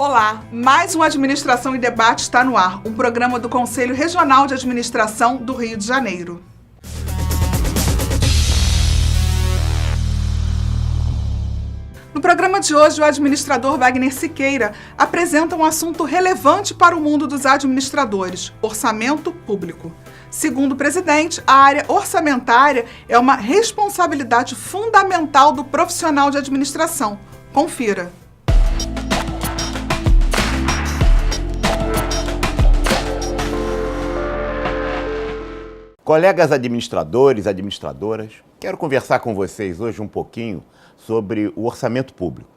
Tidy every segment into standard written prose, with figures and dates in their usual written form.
Olá, mais um Administração em Debate está no ar, um programa do Conselho Regional de Administração do Rio de Janeiro. No programa de hoje, o administrador Wagner Siqueira apresenta um assunto relevante para o mundo dos administradores: orçamento público. Segundo o presidente, a área orçamentária é uma responsabilidade fundamental do profissional de administração. Confira. Colegas administradores, administradoras, quero conversar com vocês hoje um pouquinho sobre o orçamento público.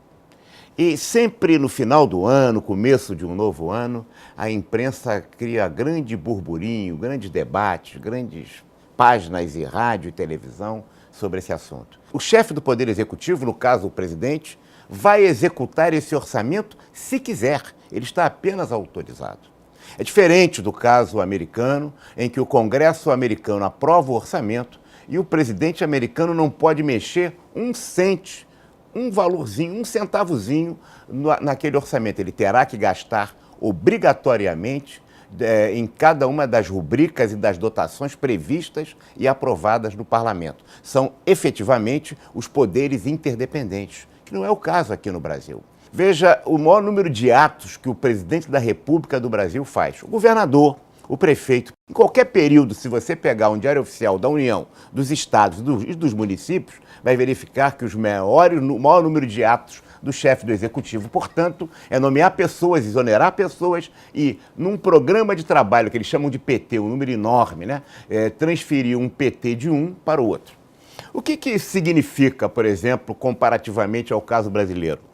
E sempre no final do ano, começo de um novo ano, a imprensa cria grande burburinho, grandes debates, grandes páginas em rádio e televisão sobre esse assunto. O chefe do Poder Executivo, no caso o presidente, vai executar esse orçamento se quiser, ele está apenas autorizado. É diferente do caso americano, em que o Congresso americano aprova o orçamento e o presidente americano não pode mexer um cento, um valorzinho, um centavozinho naquele orçamento. Ele terá que gastar obrigatoriamente em cada uma das rubricas e das dotações previstas e aprovadas no parlamento. São efetivamente os poderes interdependentes, que não é o caso aqui no Brasil. Veja o maior número de atos que o presidente da República do Brasil faz. O governador, o prefeito. Em qualquer período, se você pegar um diário oficial da União, dos estados e dos municípios, vai verificar que o maior número de atos do chefe do executivo, portanto, é nomear pessoas, exonerar pessoas e, num programa de trabalho que eles chamam de PT, um número enorme, né, transferir um PT de um para o outro. O que isso significa, por exemplo, comparativamente ao caso brasileiro?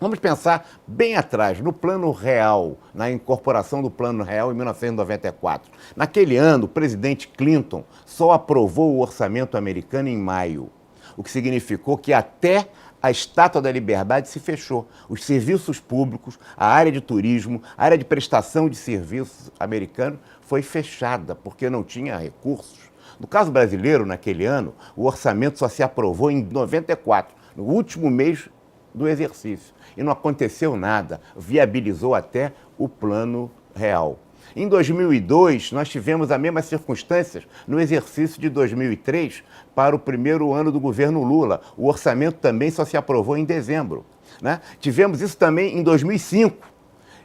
Vamos pensar bem atrás, no Plano Real, na incorporação do Plano Real em 1994. Naquele ano, o presidente Clinton só aprovou o orçamento americano em maio, o que significou que até a Estátua da Liberdade se fechou. Os serviços públicos, a área de turismo, a área de prestação de serviços americano foi fechada porque não tinha recursos. No caso brasileiro, naquele ano, o orçamento só se aprovou em 94, no último mês do exercício. E não aconteceu nada, viabilizou até o Plano Real. Em 2002, nós tivemos as mesmas circunstâncias no exercício de 2003 para o primeiro ano do governo Lula. O orçamento também só se aprovou em dezembro, né? Tivemos isso também em 2005.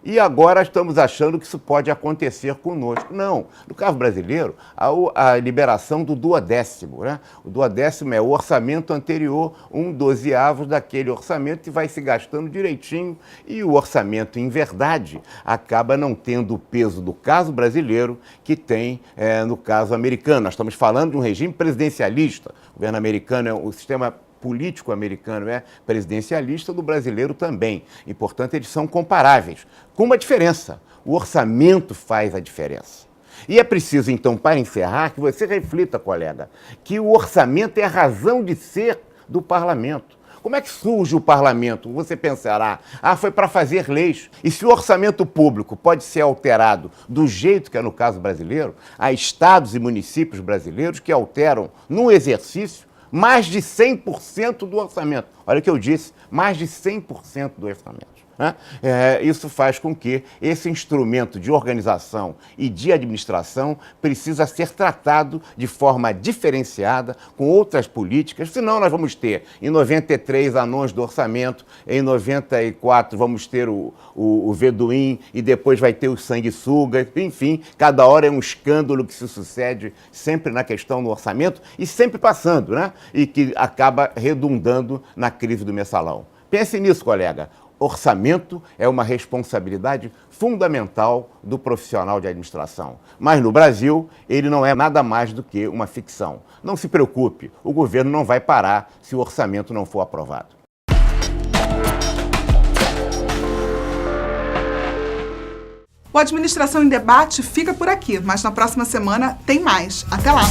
E agora estamos achando que isso pode acontecer conosco. Não. No caso brasileiro, a liberação do duodécimo, né? O duodécimo é o orçamento anterior, 1/12 daquele orçamento que vai se gastando direitinho. E o orçamento, em verdade, acaba não tendo o peso do caso brasileiro que tem no caso americano. Nós estamos falando de um regime presidencialista. O governo americano, o sistema político americano é presidencialista, do brasileiro também. E, portanto, eles são comparáveis. Com uma diferença: o orçamento faz a diferença. E é preciso, então, para encerrar, que você reflita, colega, que o orçamento é a razão de ser do parlamento. Como é que surge o parlamento? Você pensará, foi para fazer leis. E se o orçamento público pode ser alterado do jeito que é no caso brasileiro, há estados e municípios brasileiros que alteram, num exercício, mais de 100% do orçamento. Olha o que eu disse, mais de 100% do orçamento. Né? Isso faz com que esse instrumento de organização e de administração precisa ser tratado de forma diferenciada, com outras políticas, senão nós vamos ter, em 93, anões do orçamento, em 94 vamos ter o Veduim, e depois vai ter os sanguessugas, enfim, cada hora é um escândalo que se sucede sempre na questão do orçamento e sempre passando, né? E que acaba redundando na crise do mensalão. Pense nisso, colega. Orçamento é uma responsabilidade fundamental do profissional de administração. Mas no Brasil, ele não é nada mais do que uma ficção. Não se preocupe, o governo não vai parar se o orçamento não for aprovado. O Administração em Debate fica por aqui, mas na próxima semana tem mais. Até lá!